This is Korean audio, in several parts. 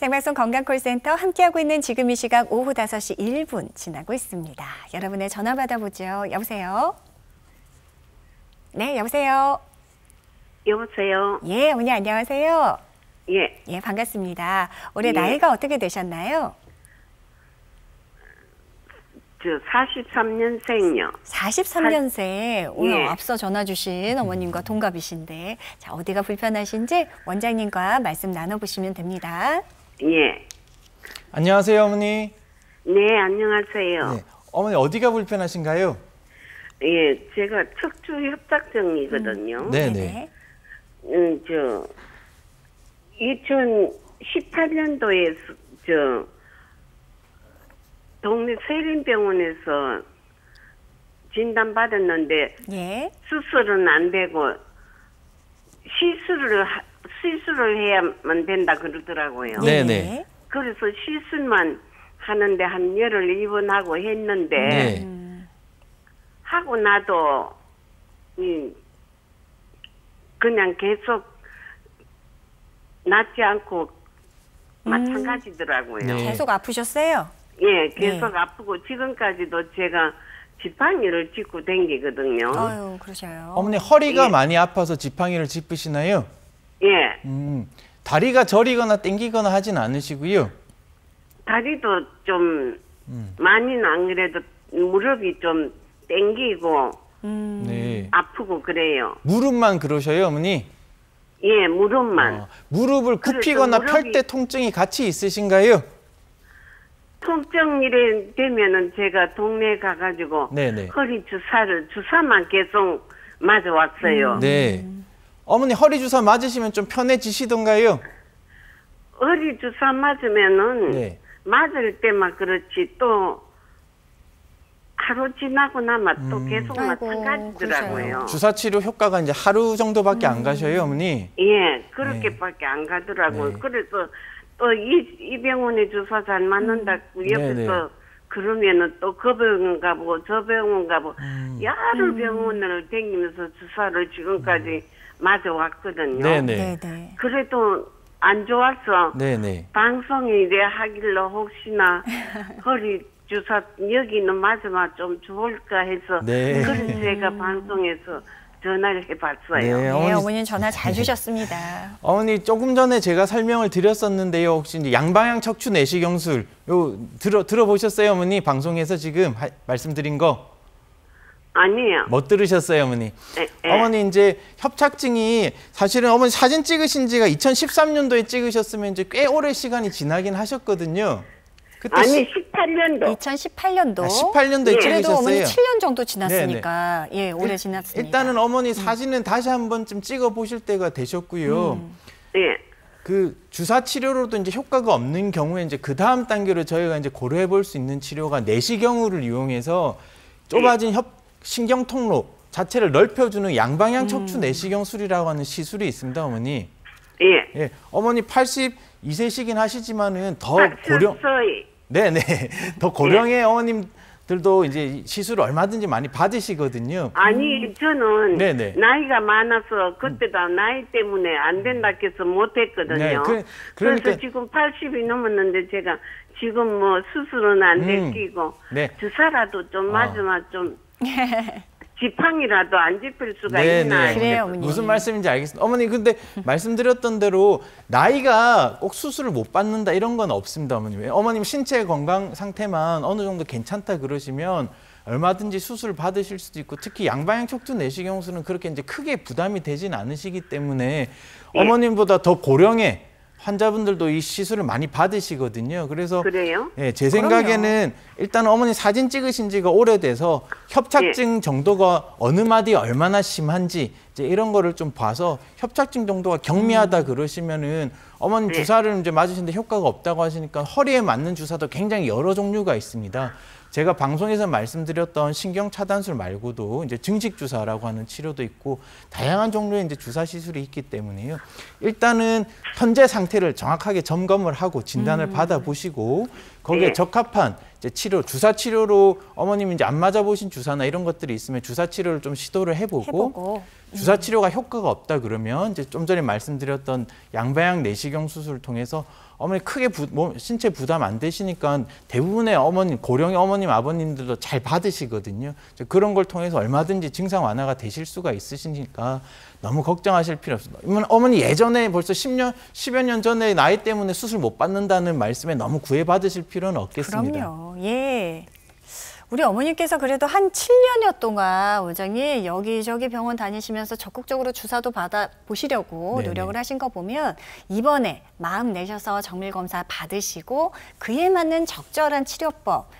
생방송 건강콜센터 함께하고 있는 지금 이 시각 오후 5시 1분 지나고 있습니다. 여러분의 전화 받아보죠. 여보세요? 네, 여보세요? 여보세요? 예, 어머니 안녕하세요? 예. 예, 반갑습니다. 올해 예. 나이가 어떻게 되셨나요? 43년생요. 43년생. 오늘 예. 앞서 전화 주신 어머님과 동갑이신데, 자, 어디가 불편하신지 원장님과 말씀 나눠보시면 됩니다. 예. 안녕하세요, 어머니. 네, 안녕하세요. 네. 어머니 어디가 불편하신가요? 예, 제가 척추 협착증이거든요. 네네. 2018년도에 동네 세린병원에서 진단받았는데 예. 수술은 안 되고 시술을 해야만 된다 그러더라고요. 네네. 그래서 시술만 하는데 한 열흘 입원하고 했는데 네. 하고 나도 그냥 계속 낫지 않고 마찬가지더라고요. 네. 계속 아프셨어요? 예, 계속 네. 아프고 지금까지도 제가 지팡이를 짚고 댕기거든요. 아유, 그러셔요. 어머니 허리가 예. 많이 아파서 지팡이를 짚으시나요? 예, 다리가 저리거나 땡기거나 하진 않으시고요. 다리도 좀 많이는 안 그래도 무릎이 좀 땡기고 네. 아프고 그래요. 무릎만 그러셔요, 어머니? 예, 무릎만. 무릎을 굽히거나 그래서 펼 때 통증이 같이 있으신가요? 통증이 되면은 제가 동네에 가가지고 네네. 허리 주사만 계속 맞아왔어요. 네. 어머니 허리 주사 맞으시면 좀 편해지시던가요? 허리 주사 맞으면은 네. 맞을 때만 그렇지 또 하루 지나고 나면 또 계속 아이고, 마찬가지더라고요. 그러셔요. 주사 치료 효과가 이제 하루 정도밖에 안 가셔요, 어머니? 예, 그렇게밖에 안 가더라고요. 네. 그래서 또 이 병원에 주사 잘 맞는다고 옆에서 네네. 그러면은 또 그 병원 가보고 저 병원 가보고 여러 병원을 다니면서 주사를 지금까지 맞아왔거든요. 네네. 네네. 그래도 안 좋아서 네네. 방송에 이래 하길래 혹시나 허리 주사 여기는 맞으면 좀 좋을까 해서 네. 그래서 제가 방송에서 전화를 해봤어요. 네, 네, 어머니. 어머님 전화 잘 주셨습니다. 어머니 조금 전에 제가 설명을 드렸었는데요. 혹시 이제 양방향 척추 내시경술 요 들어보셨어요, 어머니? 방송에서 지금 말씀드린 거 아니에요. 못 들으셨어요, 어머니? 예. 어머니 이제 협착증이 사실은 어머니 사진 찍으신 지가 2013년도에 찍으셨으면 이제 꽤 오래 시간이 지나긴 하셨거든요. 그때 아니 18년도. 2018년도. 18년도에 그래도 어머니 찍으셨어요. 7년 정도 지났으니까 예, 오래 지났습니다. 일단은 어머니 사진은 다시 한 번쯤 찍어 보실 때가 되셨고요. 예. 그 주사 치료로도 이제 효과가 없는 경우에 이제 그 다음 단계로 저희가 이제 고려해 볼 수 있는 치료가 내시경을 이용해서 좁아진 신경 통로 자체를 넓혀주는 양방향 척추 내시경술이라고 하는 시술이 있습니다, 어머니. 예. 예, 어머니 82세시긴 하시지만은 더 고령, 서서히. 네네, 더 고령의 어머님들도 이제 시술을 얼마든지 많이 받으시거든요. 아니 저는 네네. 나이가 많아서 그때도 나이 때문에 안 된다 해서 못했거든요. 네, 그러니까 그래서 지금 80이 넘었는데 제가 지금 뭐 수술은 안 될끼고 네. 주사라도 좀 맞으면 좀 지팡이라도 안 짚을 수가 네네. 있나. 그래요, 어머니. 무슨 말씀인지 알겠습니다. 어머니 근데 말씀드렸던 대로 나이가 꼭 수술을 못 받는다 이런 건 없습니다, 어머님. 어머님 신체 건강 상태만 어느 정도 괜찮다 그러시면 얼마든지 수술 받으실 수도 있고 특히 양방향 척추 내시경술은 그렇게 이제 크게 부담이 되진 않으시기 때문에 어머님보다 더 고령의 환자분들도 이 시술을 많이 받으시거든요. 그래서 그래요? 예, 제 생각에는 일단 어머니 사진 찍으신 지가 오래돼서 협착증 정도가 어느 마디에 얼마나 심한지 이제 이런 거를 좀 봐서 협착증 정도가 경미하다 그러시면은 어머니 주사를 이제 맞으시는데 효과가 없다고 하시니까 허리에 맞는 주사도 굉장히 여러 종류가 있습니다. 제가 방송에서 말씀드렸던 신경 차단술 말고도 이제 증식 주사라고 하는 치료도 있고 다양한 종류의 이제 주사 시술이 있기 때문에요. 일단은 현재 상태를 정확하게 점검을 하고 진단을 받아보시고 거기에 적합한 이제 치료, 주사 치료로 어머님이 이제 안 맞아보신 주사나 이런 것들이 있으면 주사 치료를 좀 시도를 해보고 주사 치료가 효과가 없다 그러면 이제 좀 전에 말씀드렸던 양방향 내시경 수술을 통해서 어머니 크게 신체 부담 안 되시니까 대부분의 어머님, 고령의 어머님, 아버님들도 잘 받으시거든요. 그런 걸 통해서 얼마든지 증상 완화가 되실 수가 있으시니까 너무 걱정하실 필요 없습니다. 어머니 예전에 벌써 10여 년 전에 나이 때문에 수술 못 받는다는 말씀에 너무 구애받으실 필요는 없겠습니다. 그럼요. 예. 우리 어머니께서 그래도 한 7년여 동안 원장님 여기저기 병원 다니시면서 적극적으로 주사도 받아보시려고 네네. 노력을 하신 거 보면 이번에 마음 내셔서 정밀검사 받으시고 그에 맞는 적절한 치료법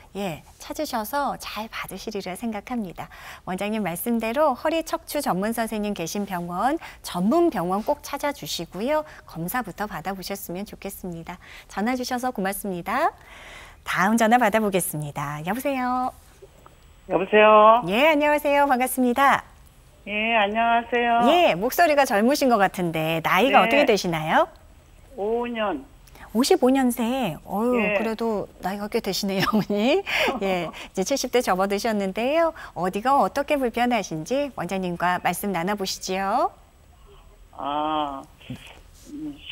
찾으셔서 잘 받으시리라 생각합니다. 원장님 말씀대로 허리 척추 전문 선생님 계신 병원, 전문 병원 꼭 찾아주시고요. 검사부터 받아보셨으면 좋겠습니다. 전화 주셔서 고맙습니다. 다음 전화 받아보겠습니다. 여보세요. 여보세요? 예, 안녕하세요. 반갑습니다. 예, 안녕하세요. 예, 목소리가 젊으신 것 같은데 나이가 네. 어떻게 되시나요? 5년. 55년생. 어유, 예. 그래도 나이가 꽤 되시네요, 어머니. 예, 이제 70대 접어드셨는데요. 어디가 어떻게 불편하신지 원장님과 말씀 나눠보시지요.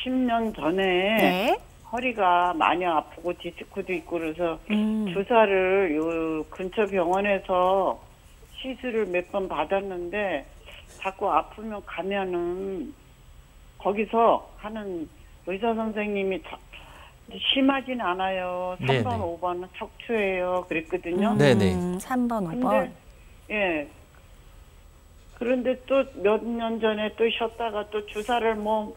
10년 전에 네. 허리가 많이 아프고 디스크도 있고 그래서 음. 주사를 요 근처 병원에서 시술을 몇 번 받았는데 자꾸 아프면 가면은 거기서 하는 의사 선생님이 심하진 않아요. 3번, 네네. 5번은 척추예요. 그랬거든요. 네네. 3번, 5번. 근데 예. 그런데 또 몇 년 전에 또 쉬었다가 또 주사를 뭐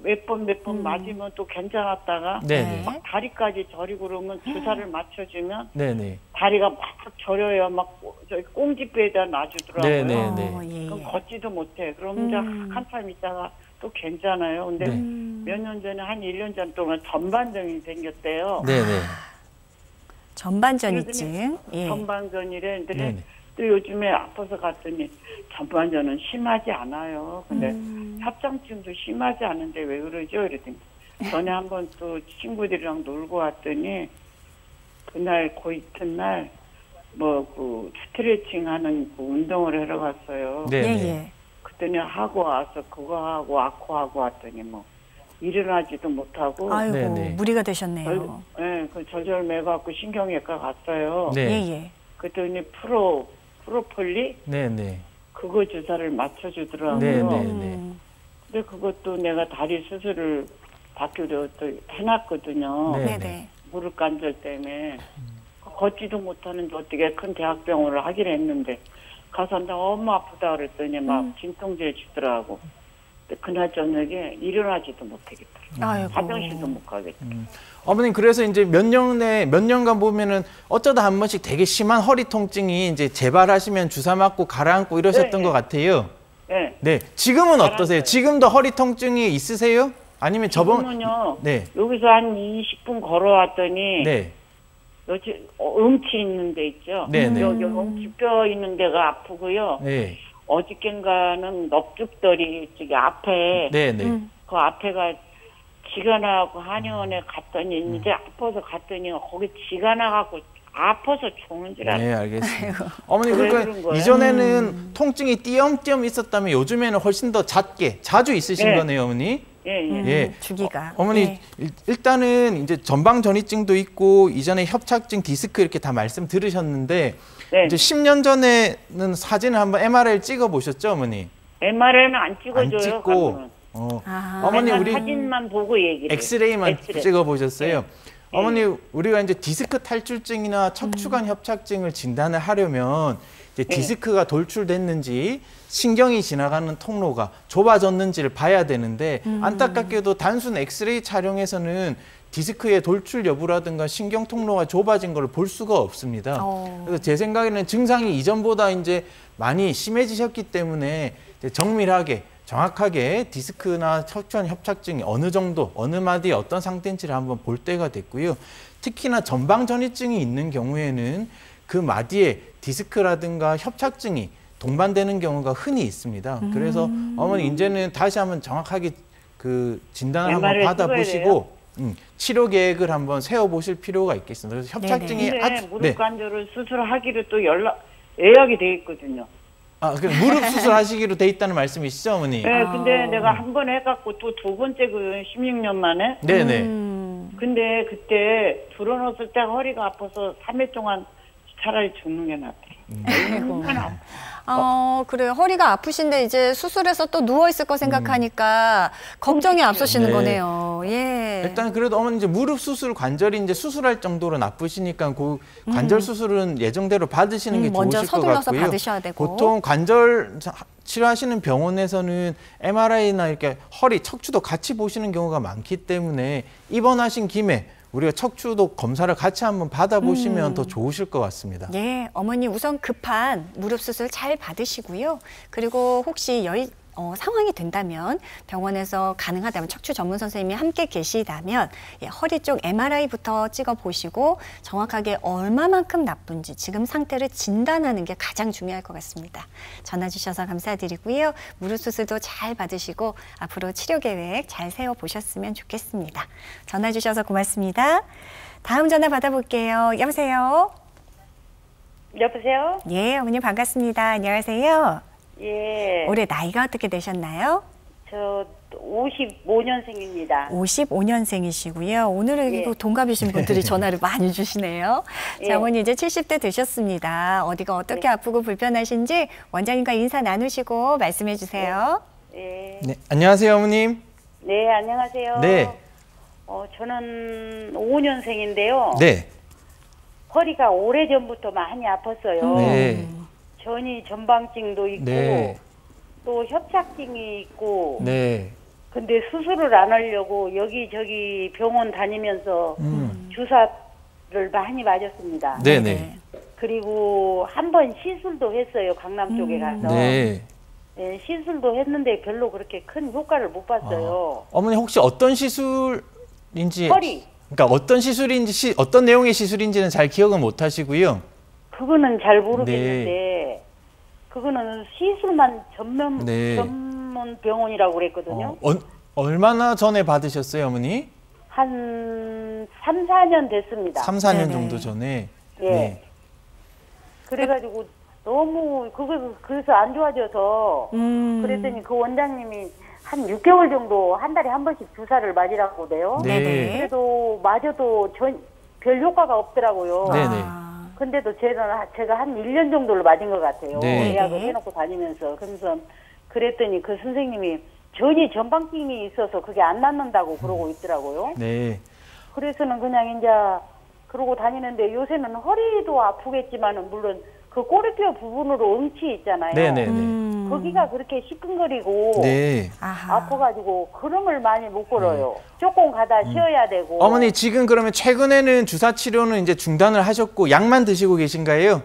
몇 번 맞으면 또 괜찮았다가 네네. 네. 다리까지 저리고 그러면 주사를 맞춰주면 네네. 다리가 막 저려요. 막 저기 꽁지뼈에다 놔주더라고요. 네네. 예, 그럼 예. 걷지도 못해. 그럼 이제 한참 있다가 또 괜찮아요. 근데 네. 몇 년 전에 한 1년 전 동안 전반전이 생겼대요. 네네. 전반전이증. 예. 전반전이래. 근데 네네. 또 요즘에 아파서 갔더니 전반전은 심하지 않아요. 근데 협장증도 심하지 않은데 왜 그러죠? 이랬더니 전에 한번 또 친구들이랑 놀고 왔더니 그날 그 이튿날 뭐 그 스트레칭 하는 그 운동을 하러 갔어요. 예, 네네. 예. 그랬더니 하고 와서 그거 하고 아쿠하고 왔더니 뭐 일어나지도 못하고 아이고, 네네. 무리가 되셨네요. 그 절절매갖고 신경외과 갔어요. 네. 예, 예. 그랬더니 프로폴리 네네. 그거 주사를 맞춰주더라고요. 네네. 근데 그것도 내가 다리 수술을 받기로 또 해놨거든요. 네. 네네. 무릎 관절 때문에 걷지도 못하는데 어떻게 큰 대학병원을 하기로 했는데 가서 너무 아프다 그랬더니 막 진통제 주더라고. 근데 그날 저녁에 일어나지도 못하겠더라고. 아이고. 화장실도 못 가겠더라고. 어머님 그래서 이제 몇 년간 보면은 어쩌다 한 번씩 되게 심한 허리 통증이 이제 재발하시면 주사 맞고 가라앉고 이러셨던 네, 것 같아요. 네. 네. 지금은 어떠세요? 가라앉아요. 지금도 허리 통증이 있으세요? 아니면 지금은요. 네. 여기서 한 20분 걸어왔더니 네. 여기 음치 있는 데 있죠. 네네. 여기 음치뼈 있는 데가 아프고요. 네. 어저께인가는 넙죽더리 저기 앞에 네네. 그 앞에가 지가 나고 한의원에 갔더니 이제 아파서 갔더니 거기 지가 나갖고 아파서 죽는 줄 알았어요. 네, 알겠습니다. 어머니 왜 그러니까 그런 거예요? 이전에는 통증이 띄엄띄엄 있었다면 요즘에는 훨씬 더 잦게 자주 있으신 네. 거네요, 어머니. 예. 예. 주기가. 어머니 예. 일단은 이제 전방 전이증도 있고 이전에 협착증, 디스크 이렇게 다 말씀 들으셨는데 네. 이제 10년 전에는 사진을 한번 MRI 찍어 보셨죠, 어머니? MRI는 안 찍어줘요. 안 찍고 어머니 맨날 우리 사진만 보고 얘기를. 엑스레이만 엑스레이. 찍어 보셨어요. 네. 어머니 우리가 이제 디스크 탈출증이나 척추관 협착증을 진단을 하려면 이제 디스크가 돌출됐는지 신경이 지나가는 통로가 좁아졌는지를 봐야 되는데 안타깝게도 단순 엑스레이 촬영에서는 디스크의 돌출 여부라든가 신경 통로가 좁아진 걸 볼 수가 없습니다. 그래서 제 생각에는 증상이 이전보다 이제 많이 심해지셨기 때문에 이제 정밀하게 정확하게 디스크나 척추관 협착증이 어느 정도, 어느 마디에 어떤 상태인지를 한번 볼 때가 됐고요. 특히나 전방 전이증이 있는 경우에는 그 마디에 디스크라든가 협착증이 동반되는 경우가 흔히 있습니다. 그래서 어머니 이제는 다시 한번 정확하게 그 진단을 한번 MRI 받아보시고 치료 계획을 한번 세워보실 필요가 있겠습니다. 그래서 협착증이 근데 아주 무릎 관절을 수술하기로 또 예약이 돼 있거든요. 그럼 무릎 수술하시기로 돼 있다는 말씀이시죠, 어머니? 네, 근데 내가 한 번 해갖고 또 두 번째 그 16년 만에. 네네. 근데 그때 불어넣었을 때 허리가 아파서 3일 동안 차라리 죽는 게 낫대. 아이고. 그래요. 허리가 아프신데 이제 수술해서 또 누워있을 거 생각하니까 걱정이 앞서시는 네. 거네요. 예. 일단 그래도 어머니 이제 무릎 수술 관절이 이제 수술할 정도로 나쁘시니까 그 관절 수술은 예정대로 받으시는 게 먼저 좋으실 것 서둘러서 같고요. 받으셔야 되고. 보통 관절 치료하시는 병원에서는 MRI나 이렇게 허리, 척추도 같이 보시는 경우가 많기 때문에 입원하신 김에 우리가 척추도 검사를 같이 한번 받아보시면 더 좋으실 것 같습니다. 예, 어머니 우선 급한 무릎 수술 잘 받으시고요. 그리고 혹시 상황이 된다면 병원에서 가능하다면 척추 전문 선생님이 함께 계시다면 허리 쪽 MRI부터 찍어보시고 정확하게 얼마만큼 나쁜지 지금 상태를 진단하는 게 가장 중요할 것 같습니다. 전화 주셔서 감사드리고요. 무릎 수술도 잘 받으시고 앞으로 치료 계획 잘 세워보셨으면 좋겠습니다. 전화 주셔서 고맙습니다. 다음 전화 받아볼게요. 여보세요? 여보세요? 예, 어머니 반갑습니다. 안녕하세요. 예. 올해 나이가 어떻게 되셨나요? 저 55년생입니다. 55년생이시고요. 오늘은 예. 동갑이신 분들이 전화를 많이 주시네요. 예. 자, 어머니 이제 70대 되셨습니다. 어디가 어떻게 아프고 불편하신지 원장님과 인사 나누시고 말씀해 주세요. 예. 네, 안녕하세요, 어머님. 네, 안녕하세요. 네. 저는 55년생인데요. 네. 허리가 오래전부터 많이 아팠어요. 네. 전방증도 있고 네. 또 협착증이 있고 네. 근데 수술을 안 하려고 여기저기 병원 다니면서 주사를 많이 맞았습니다. 네네. 그리고 한 번 시술도 했어요. 강남 쪽에 가서. 네. 네, 시술도 했는데 별로 그렇게 큰 효과를 못 봤어요. 어머니 혹시 어떤 시술인지 허리. 그러니까 어떤 시술인지 어떤 내용의 시술인지는 잘 기억은 못 하시고요. 그거는 잘 모르겠는데 그거는 시술만 전문 병원이라고 그랬거든요. 얼마나 전에 받으셨어요, 어머니? 한 3, 4년 됐습니다. 3, 4년 네네. 정도 전에. 예. 네. 그래가지고 너무 그래서 안 좋아져서 그랬더니 그 원장님이 한 6개월 정도 한 달에 한 번씩 주사를 맞으라고 그래요. 네. 네네. 그래도 맞아도 별 효과가 없더라고요. 네네. 근데도 제가 한 1년 정도를 맞은 것 같아요. 네. 예약을 해놓고 다니면서. 그래서 그랬더니 그 선생님이 전방증이 있어서 그게 안 낫는다고 그러고 있더라고요. 네. 그래서는 그냥 이제 그러고 다니는데 요새는 허리도 아프겠지만은 물론 그 꼬리뼈 부분으로 응치 있잖아요. 네네네. 거기가 그렇게 시큰거리고 네. 아파가지고 걸음을 많이 못 걸어요. 조금 가다 쉬어야 되고. 어머니 지금 그러면 최근에는 주사 치료는 이제 중단을 하셨고 약만 드시고 계신가요?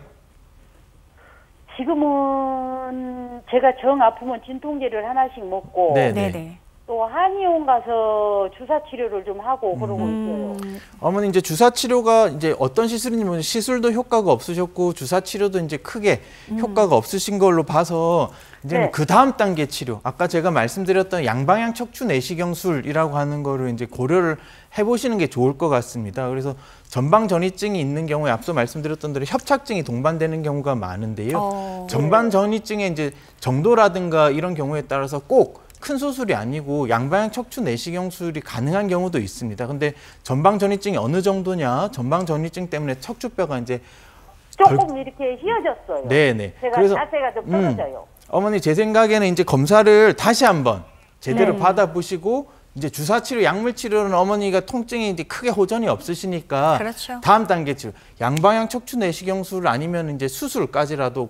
지금은 제가 정 아프면 진통제를 하나씩 먹고 네네. 또 한의원 가서 주사 치료를 좀 하고 그러고 있어요. 어머니 이제 주사 치료가 이제 어떤 시술인지 모르겠는데 시술도 효과가 없으셨고 주사 치료도 이제 크게 효과가 없으신 걸로 봐서 이제는 네. 그 다음 단계 치료, 아까 제가 말씀드렸던 양방향 척추 내시경술이라고 하는 거를 이제 고려를 해보시는 게 좋을 것 같습니다. 그래서 전방 전이증이 있는 경우에 앞서 말씀드렸던 대로 협착증이 동반되는 경우가 많은데요. 전방 전이증의 이제 정도라든가 이런 경우에 따라서 꼭 큰 수술이 아니고 양방향 척추 내시경술이 가능한 경우도 있습니다. 근데 전방 전이증이 어느 정도냐? 전방 전이증 때문에 척추뼈가 이제 조금 이렇게 휘어졌어요. 네네. 제가 그래서 자세가 좀 떨어져요. 어머니 제 생각에는 이제 검사를 다시 한번 제대로 받아보시고 이제 주사 치료, 약물 치료는 어머니가 통증이 이제 크게 호전이 없으시니까 그렇죠. 다음 단계 치료, 양방향 척추 내시경술 아니면 이제 수술까지라도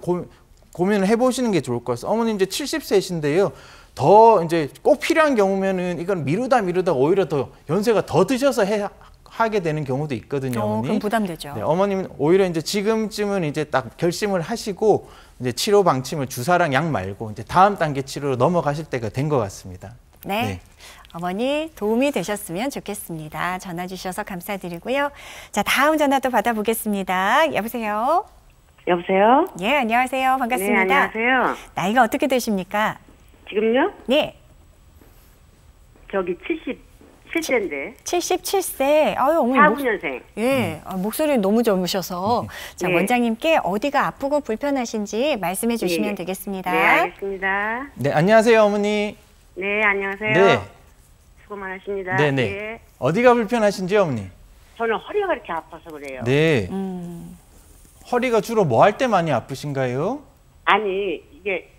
고민을 해보시는 게 좋을 것 같아요. 어머니 이제 70세신데요. 더 이제 꼭 필요한 경우면은 이건 미루다 오히려 더 연세가 더 드셔서 하게 되는 경우도 있거든요, 어머니. 그럼 부담되죠. 네, 어머님은 오히려 이제 지금쯤은 이제 딱 결심을 하시고 이제 치료 방침을 주사랑 약 말고 이제 다음 단계 치료로 넘어가실 때가 된 것 같습니다. 네. 네. 어머니 도움이 되셨으면 좋겠습니다. 전화 주셔서 감사드리고요. 자, 다음 전화 또 받아보겠습니다. 여보세요? 여보세요? 예, 안녕하세요. 반갑습니다. 네, 안녕하세요. 나이가 어떻게 되십니까? 지금요? 네. 저기 7세인데. 77세. 아유, 어머니 49년생. 예, 목소리 너무 젊으셔서 자, 예. 원장님께 어디가 아프고 불편하신지 말씀해 주시면 예. 되겠습니다. 네, 알겠습니다. 네, 안녕하세요, 어머니. 네, 안녕하세요. 네. 수고 많으십니다. 네네. 예. 어디가 불편하신지요, 어머니? 저는 허리가 그렇게 아파서 그래요. 네. 음. 허리가 주로 뭐 할 때 많이 아프신가요? 아니, 이게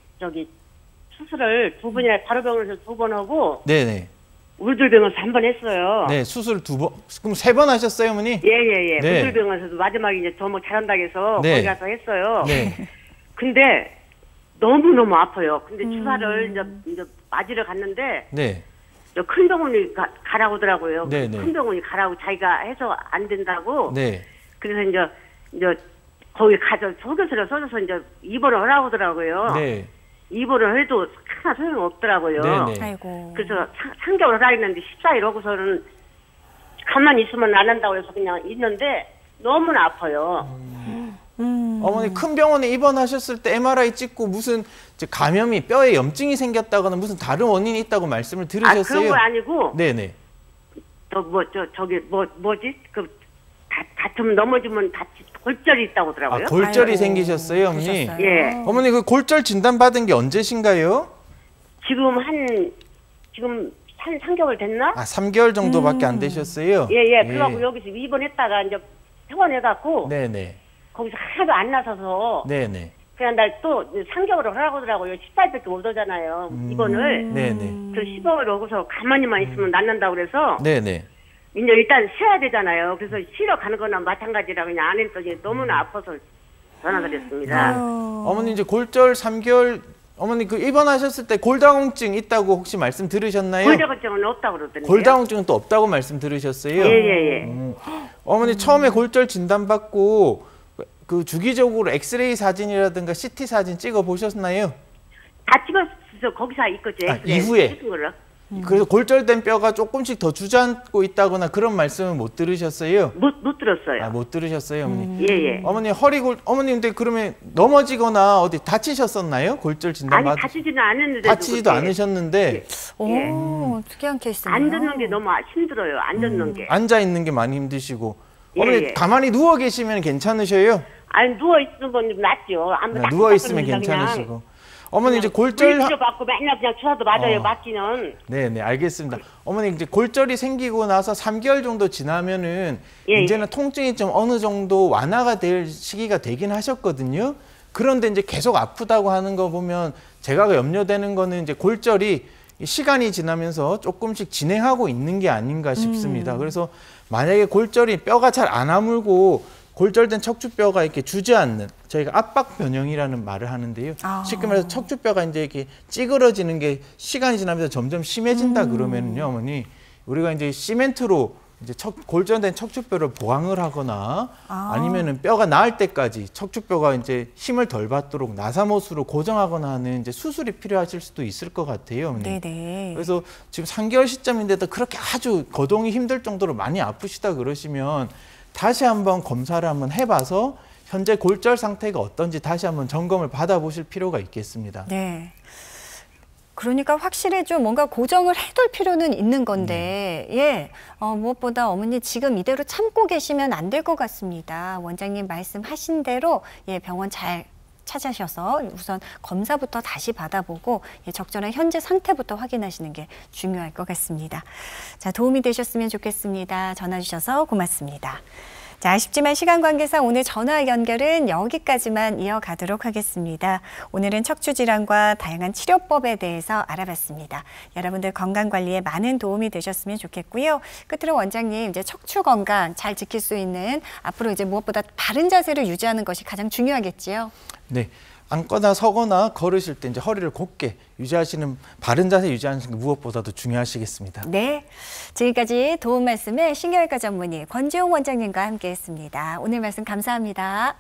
수술을 2번이나 바로 병원에서 2번 하고 네네. 울들병원에서 1번 했어요. 네, 수술 2번, 그럼 3번 하셨어요, 어머니? 예. 네. 울들병원에서도 마지막에 이제 저뭐 잘한다고 해서 네. 거기 가서 했어요. 네. 근데 너무너무 아파요. 근데 주사를 이제 맞으러 갔는데 네. 저 큰 병원이 가라고 하더라고요. 네, 네. 큰 병원이 가라고 자기가 해서 안 된다고. 네. 그래서 이제 거기 가서 소견서를 써줘서 이제 입원을 하라고 하더라고요. 네. 입원을 해도 하나 소용없더라고요. 네, 네. 아이고. 그래서 3개월 하라 했는데 14일 오고서는 가만히 있으면 안 한다고 해서 그냥 있는데 너무나 아파요. 어머니 큰 병원에 입원하셨을 때 MRI 찍고 무슨 이제 감염이 뼈에 염증이 생겼다거나 무슨 다른 원인이 있다고 말씀을 들으셨어요? 그런 건 아니고 네네. 뭐지? 다치면 넘어지면 골절이 있다고 하더라고요. 골절이 아이고, 생기셨어요, 어머니? 그러셨어요. 예. 어머니 그 골절 진단 받은 게 언제신가요? 지금 한 3개월 됐나? 3개월 정도밖에 안 되셨어요? 예. 그래갖고 여기서 입원했다가 이제 퇴원해갖고 네네. 거기서 하나도 안 나서서 네네. 그냥 날 또 3개월을 하라고 하더라고요. 14일밖에 못 오잖아요. 입원을. 네네. 그래서 15일 오고서 가만히만 있으면 낫는다고 그래서 네네. 이제 일단 쉬어야 되잖아요. 그래서 쉬러 가는 거나 마찬가지라 그냥 안 했더니 너무나 아파서 전화드렸습니다. 어머니 이제 골절 3개월 어머니 그 입원하셨을 때 골다공증 있다고 혹시 말씀 들으셨나요? 골다공증은 없다고 그러던데요. 골다공증은 또 없다고 말씀 들으셨어요? 예. 어머니 처음에 골절 진단 받고 그 주기적으로 엑스레이 사진이라든가 CT 사진 찍어 보셨나요? 다 찍었어. 거기서 있거지. 이후에. 찍은 거를. 그래서 골절된 뼈가 조금씩 더 주저앉고 있다거나 그런 말씀은 못 들으셨어요? 못 들었어요. 못 들으셨어요, 어머니? 예. 어머니 어머니 근데 그러면 넘어지거나 어디 다치셨었나요? 골절 진단 아니 받으 다치지는 않았는데. 다치지도 않으셨는데 오, 특이한 케이스네요. 앉는 게 너무 힘들어요. 앉는 게. 앉아 있는 게 많이 힘드시고 예, 어머니 예. 가만히 누워 계시면 괜찮으셔요? 아니 누워 있는 건 좀 낫죠. 누워 있으면 괜찮으시고. 어머니 이제 골절 물 받고 맨날 그냥 주사도 맞아요. 맞기는. 네, 알겠습니다. 어머니 이제 골절이 생기고 나서 3개월 정도 지나면은 예, 이제는 통증이 좀 어느 정도 완화가 될 시기가 되긴 하셨거든요. 그런데 이제 계속 아프다고 하는 거 보면 제가 염려되는 거는 이제 골절이 시간이 지나면서 조금씩 진행하고 있는 게 아닌가 싶습니다. 그래서 만약에 골절이 뼈가 잘 안 아물고 골절된 척추뼈가 이렇게 주저앉는 저희가 압박 변형이라는 말을 하는데요. 쉽게 말해서 척추뼈가 이제 이렇게 찌그러지는 게 시간이 지나면서 점점 심해진다 그러면요, 어머니 우리가 이제 시멘트로 이제 골절된 척추뼈를 보강을 하거나 아니면은 뼈가 나을 때까지 척추뼈가 이제 힘을 덜 받도록 나사못으로 고정하거나 하는 이제 수술이 필요하실 수도 있을 것 같아요, 어머니. 네네. 그래서 지금 3개월 시점인데도 그렇게 아주 거동이 힘들 정도로 많이 아프시다 그러시면 다시 한번 검사를 한번 해봐서 현재 골절 상태가 어떤지 다시 한번 점검을 받아보실 필요가 있겠습니다. 네. 그러니까 확실히 좀 뭔가 고정을 해둘 필요는 있는 건데, 무엇보다 어머니 지금 이대로 참고 계시면 안 될 것 같습니다. 원장님 말씀하신 대로 병원 잘 찾으셔서 우선 검사부터 다시 받아보고 적절한 현재 상태부터 확인하시는 게 중요할 것 같습니다. 자, 도움이 되셨으면 좋겠습니다. 전화 주셔서 고맙습니다. 자, 아쉽지만 시간 관계상 오늘 전화 연결은 여기까지만 이어가도록 하겠습니다. 오늘은 척추질환과 다양한 치료법에 대해서 알아봤습니다. 여러분들 건강관리에 많은 도움이 되셨으면 좋겠고요. 끝으로 원장님, 이제 척추 건강 잘 지킬 수 있는 앞으로 이제 무엇보다 바른 자세를 유지하는 것이 가장 중요하겠지요. 네. 앉거나 서거나 걸으실 때 이제 허리를 곧게 유지하시는 바른 자세 유지하는 게 무엇보다도 중요하시겠습니다. 네. 지금까지 도움 말씀을 신경외과 전문의 권지용 원장님과 함께했습니다. 오늘 말씀 감사합니다.